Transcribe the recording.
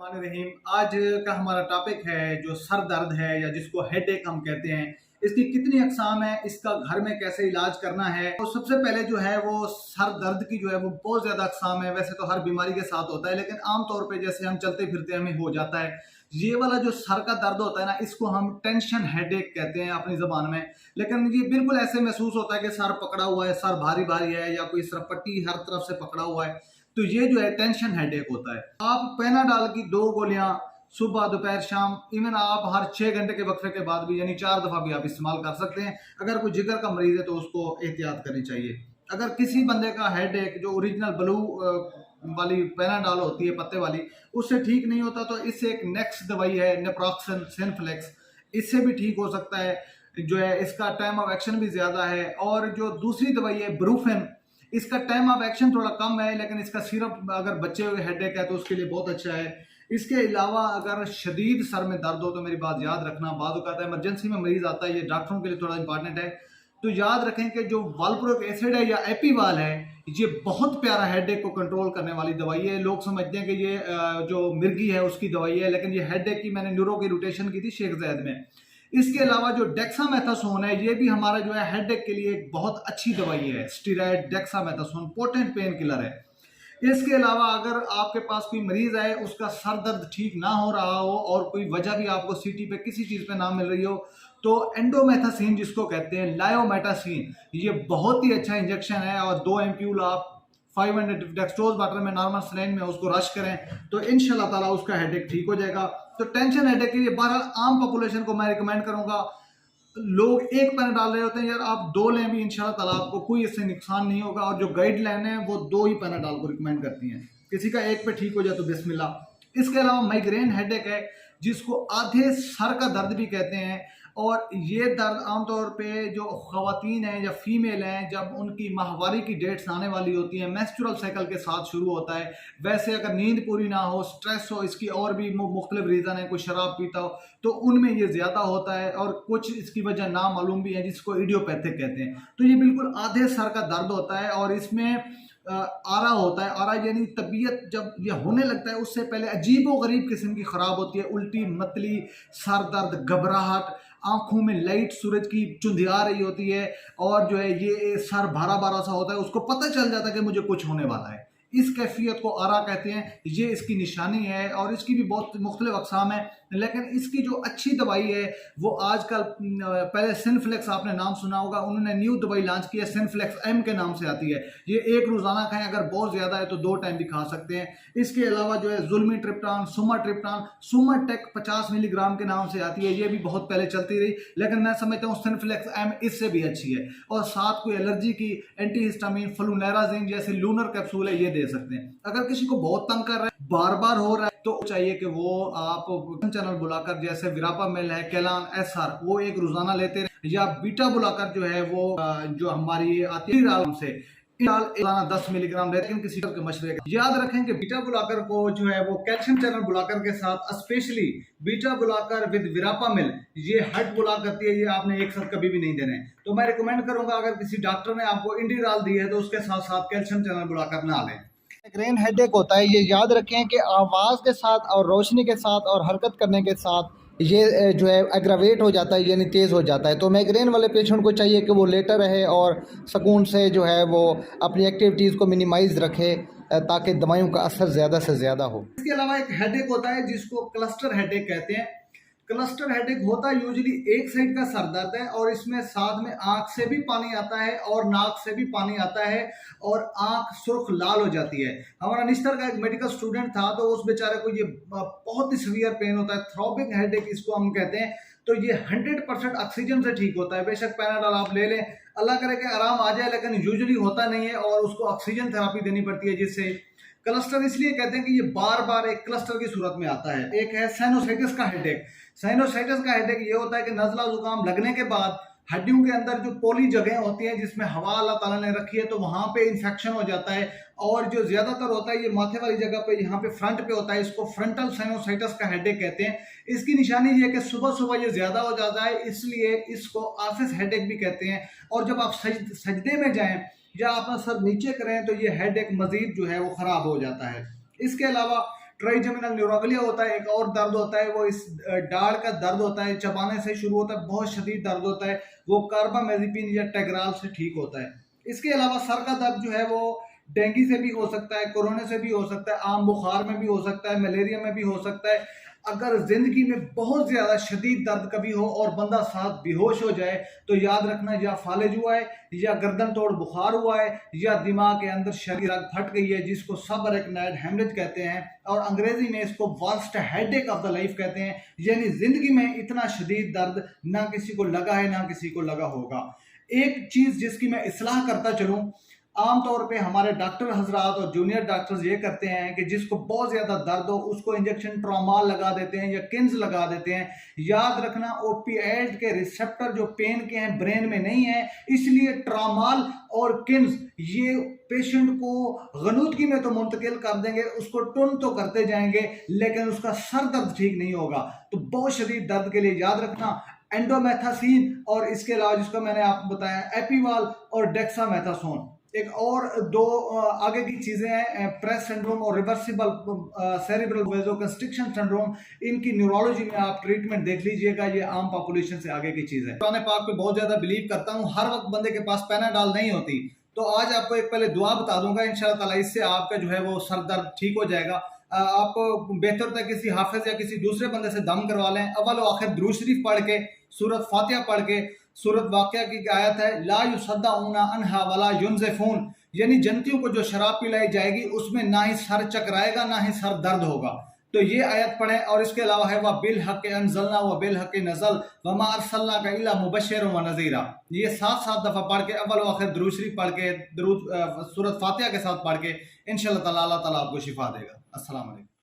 बिस्मिल्लाहिर्रहमानिर्रहीम। आज का हमारा टॉपिक है जो सर दर्द है या जिसको हेडेक हम कहते हैं। इसकी कितनी अकसाम है, इसका घर में कैसे इलाज करना है। तो सबसे पहले जो है वो सर दर्द की जो है वो बहुत ज़्यादा अकसाम है। वैसे तो हर बीमारी के साथ होता है, लेकिन आमतौर पे जैसे हम चलते फिरते हमें हो जाता है। ये वाला जो सर का दर्द होता है ना, इसको हम टेंशन हेडेक कहते हैं अपनी ज़बान में। लेकिन ये बिल्कुल ऐसे महसूस होता है कि सर पकड़ा हुआ है, सर भारी भारी है या कोई सरपट्टी हर तरफ से पकड़ा हुआ है। तो ये जो है टेंशन हेडेक होता है। आप पेनाडाल की 2 गोलियां सुबह दोपहर शाम, इवन आप हर 6 घंटे के वक्फे के बाद भी यानी 4 दफा भी आप इस्तेमाल कर सकते हैं। अगर कोई जिगर का मरीज है तो उसको एहतियात करनी चाहिए। अगर किसी बंदे का हेडेक जो ओरिजिनल ब्लू वाली पेनाडाल होती है पत्ते वाली, उससे ठीक नहीं होता तो इससे एक नेक्स्ट दवाई है नेप्रोक्सन सिनफ्लेक्स, इससे भी ठीक हो सकता है। जो है इसका टाइम ऑफ एक्शन भी ज्यादा है। और जो दूसरी दवाई है ब्रूफेन, इसका टाइम ऑफ एक्शन थोड़ा कम है, लेकिन इसका सिरप अगर बच्चे हुए हेडेक है तो उसके लिए बहुत अच्छा है। इसके अलावा अगर शदीद सर में दर्द हो तो मेरी बात याद रखना, बाद वक्त इमरजेंसी में मरीज आता है, ये डॉक्टरों के लिए थोड़ा इंपॉर्टेंट है। तो याद रखें कि जो वालप्रोइक एसिड है या एपीवाल है, ये बहुत प्यारा हेडेक को कंट्रोल करने वाली दवाई है। लोग समझते हैं कि ये जो मिर्गी है उसकी दवाई है, लेकिन ये हेडेक की मैंने न्यूरो की रोटेशन की थी शेख जैद में। इसके अलावा जो डेक्सामेथासोन है, ये भी हमारा जो है हेडेक के लिए एक बहुत अच्छी दवाई है। Steroid dexamethasone potent pain killer है। इसके अलावा अगर आपके पास कोई मरीज है, उसका सर दर्द ठीक ना हो रहा हो और कोई वजह भी आपको सीटी पे किसी चीज पे ना मिल रही हो, तो एंडोमेथासिन जिसको कहते हैं लायोमेटासिन, ये बहुत ही अच्छा इंजेक्शन है। और 2 एम्प्यूल आप 500 डेक्सट्रोज वाटर में नॉर्मल सलाइन में उसको रश करें तो इंशाल्लाह ताला उसका हेडेक ठीक हो जाएगा। तो टेंशन हेडेक के लिए बहरहाल आम पॉपुलेशन को मैं रिकमेंड करूंगा, लोग एक पेन डाल रहे होते हैं यार, आप 2 लें भी इंशाल्लाह ताला आपको कोई इससे नुकसान नहीं होगा। और जो गाइडलाइन है वो 2 ही पेनाडाल को रिकमेंड करती हैं। किसी का एक पे ठीक हो जाए तो बिस्मिल्लाह। इसके अलावा माइग्रेन हेडेक है जिसको आधे सर का दर्द भी कहते हैं। और ये दर्द आमतौर पे जो खवातीन हैं या फीमेल हैं, जब उनकी माहवारी की डेट्स आने वाली होती हैं, मेंस्ट्रुअल साइकिल के साथ शुरू होता है। वैसे अगर नींद पूरी ना हो, स्ट्रेस हो, इसकी और भी मुख्तलिफ रीज़न है, कोई शराब पीता हो तो उनमें ये ज़्यादा होता है। और कुछ इसकी वजह नामालूम भी है जिसको इडियोपैथिक कहते हैं। तो ये बिल्कुल आधे सर का दर्द होता है। और इसमें आरा होता है। आरा यानी तबीयत जब ये होने लगता है उससे पहले अजीबो गरीब किस्म की खराब होती है। उल्टी, मतली, सर दर्द, घबराहट, आंखों में लाइट सूरज की चुंधिया रही होती है। और जो है ये सर भारा भारा सा होता है, उसको पता चल जाता है कि मुझे कुछ होने वाला है। इस कैफियत को आरा कहते हैं, ये इसकी निशानी है। और इसकी भी बहुत मुख्तलिफ अक़साम है, लेकिन इसकी जो अच्छी दवाई है वो आजकल, पहले सिनफ्लेक्स आपने नाम सुना होगा, उन्होंने न्यू दवाई लॉन्च की है, सिनफ्लेक्स एम के नाम से आती है। ये एक रोजाना खाएं, अगर बहुत ज्यादा है तो 2 टाइम भी खा सकते हैं। इसके अलावा जो है जुल्मी ट्रिप्टान, सुमाटेक 50 मिलीग्राम के नाम से आती है, ये भी बहुत पहले चलती रही, लेकिन मैं समझता हूँ सिनफ्लेक्स एम इससे भी अच्छी है। और साथ कोई एलर्जी की एंटीहिस्टामिन फ्लूनेराजिन जैसे लूनर कैप्सूल है, ये दे सकते हैं। अगर किसी को बहुत तंग कर रहा है, बार बार हो रहा है, तो चाहिए कि वो आप चैनल बुलाकर जैसे विरापा मिल है, कैलान एसआर, वो एक रोजाना लेते रहे। या बीटा बुलाकर जो है वो जो हमारी आती है से 10 मिलीग्राम, लेकिन किसी के मशवरे याद रखें कि बीटा बुलाकर को जो है वो कैल्शियम चैनल बुलाकर के साथ, स्पेशली बीटा बुलाकर विद विरापा मिल, ये हट बुला करती है, ये आपने एक साथ कभी भी नहीं देने। तो मैं रिकमेंड करूंगा अगर किसी डॉक्टर ने आपको इंडिराल दी है तो उसके साथ साथ कैल्शियम चैनल बुलाकर ना लें। माइग्रेन हेडेक होता है, ये याद रखें कि आवाज़ के साथ और रोशनी के साथ और हरकत करने के साथ ये जो है एग्रावेट हो जाता है, यानी तेज़ हो जाता है। तो माइग्रेन वाले पेशेंट को चाहिए कि वो लेटर रहे और सुकून से जो है वो अपनी एक्टिविटीज़ को मिनिमाइज़ रखे, ताकि दवाइयों का असर ज़्यादा से ज़्यादा हो। इसके अलावा एक हेडेक होता है जिसको क्लस्टर हेडेक कहते हैं। क्लस्टर हेडेक होता है यूजुअली एक साइड का सर दर्द है, और इसमें साथ में आंख से भी पानी आता है और नाक से भी पानी आता है और आंख सुर्ख लाल हो जाती है। हमारा निश्तर का एक मेडिकल स्टूडेंट था, तो उस बेचारे को ये बहुत ही सीवियर पेन होता है, थ्रॉबिंग हेडेक इसको हम कहते हैं। तो ये 100% ऑक्सीजन से ठीक होता है। बेशक पैनाडोल आप ले लें, अल्लाह करे कि आराम आ जाए, लेकिन यूजुअली होता नहीं है और उसको ऑक्सीजन थेरापी देनी पड़ती है। जिससे क्लस्टर इसलिए कहते हैं कि ये बार बार एक क्लस्टर की सूरत में आता है। एक है साइनोसाइटिस का हेडेक। साइनोसाइटिस का हेडेक ये होता है कि नज़ला जुकाम लगने के बाद हड्डियों के अंदर जो पोली जगह होती हैं जिसमें हवा अल्लाह ताला ने रखी है, तो वहां पे इंफेक्शन हो जाता है। और जो ज्यादातर होता है ये माथे वाली जगह पे, यहाँ पे फ्रंट पे होता है, इसको फ्रंटल साइनोसाइटिस का हेडेक कहते हैं। इसकी निशानी ये है कि सुबह सुबह ये ज्यादा हो जाता है, इसलिए इसको आफिस हेडेक भी कहते हैं। और जब आप सजदे में जाएं या अपना सर नीचे करें तो ये हेडेक मजीद जो है वो खराब हो जाता है। इसके अलावा ट्राइजेमिनल न्यूरोगलिया होता है, एक और दर्द होता है, वो इस दाढ़ का दर्द होता है, चबाने से शुरू होता है, बहुत शदीद दर्द होता है, वो कार्बामेज़ेपिन या टेग्राल से ठीक होता है। इसके अलावा सर का दर्द जो है वो डेंगू से भी हो सकता है, कोरोना से भी हो सकता है, आम बुखार में भी हो सकता है, मलेरिया में भी हो सकता है। अगर जिंदगी में बहुत ज्यादा शदीद दर्द कभी हो और बंदा साथ बेहोश हो जाए तो याद रखना या फालिज हुआ है, या गर्दन तोड़ बुखार हुआ है, या दिमाग के अंदर शरीर रग फट गई है, जिसको सबअरेक्नाइड हेमरेज कहते हैं, और अंग्रेजी में इसको worst headache of the life कहते हैं। यानी जिंदगी में इतना शदीद दर्द ना किसी को लगा है ना किसी को लगा होगा। एक चीज जिसकी मैं इस्लाह करता चलूं, आमतौर पे हमारे डॉक्टर हजरात और जूनियर डॉक्टर्स ये करते हैं कि जिसको बहुत ज्यादा दर्द हो उसको इंजेक्शन ट्रोमाल लगा देते हैं या किन्स लगा देते हैं। याद रखना ओपिएट के रिसेप्टर जो पेन के हैं ब्रेन में नहीं है, इसलिए ट्रोमाल और किन्स ये पेशेंट को गनूदगी में तो मुंतकिल कर देंगे, उसको टुन तो करते जाएंगे, लेकिन उसका सर दर्द ठीक नहीं होगा। तो बहुत शदीद दर्द के लिए याद रखना एंडोमेथासिन, और इसके अलावा जिसको मैंने आपको बताया एपीवाल और डेक्सामेथासोन। एक और दो आगे की चीजें हैं, प्रेस सिंड्रोम और रिवर्सिबल सेरिब्रल वेसोकंस्ट्रिक्शन सिंड्रोम। इनकी न्यूरोलॉजी में आप ट्रीटमेंट देख लीजिएगा, ये आम पॉपुलेशन से आगे की चीज है। कुरान पाक पे बहुत ज्यादा बिलीव करता हूँ, हर वक्त बंदे के पास पैनाडॉल नहीं होती, तो आज आपको एक पहले दुआ बता दूंगा, इंशाल्लाह ताला इससे आपका जो है वो सर दर्द ठीक हो जाएगा। आप बेहतर था किसी हाफिज या किसी दूसरे बंदे से दम करवा लें, अव्वल व आखिर दुरूद शरीफ पढ़ के, सूरत फातिहा पढ़ के। सूरत वाक़या की आयत है, ला युसद्दऊना अन्हा वला युनज़िफून, यानी जन्नतियों को जो शराब पिलाई जाएगी उसमें ना ही सर चकराएगा ना ही सर दर्द होगा। तो ये आयत पढ़ें, और इसके अलावा है वह बिल हक़ अनज़लना व बिल हक़ नज़ल व मा अरसलनाका इल्ला मुबश्शिरन व नज़ीरा। ये 7-7 दफ़ा पढ़ के, अव्वल व आखिर दुरूद शरीफ पढ़ के, दुरूद सूरत फातिहा के साथ पढ़ के, इंशाअल्लाह ताला अल्लाह ताला आपको शिफा देगा। अस्सलाम वालेकुम।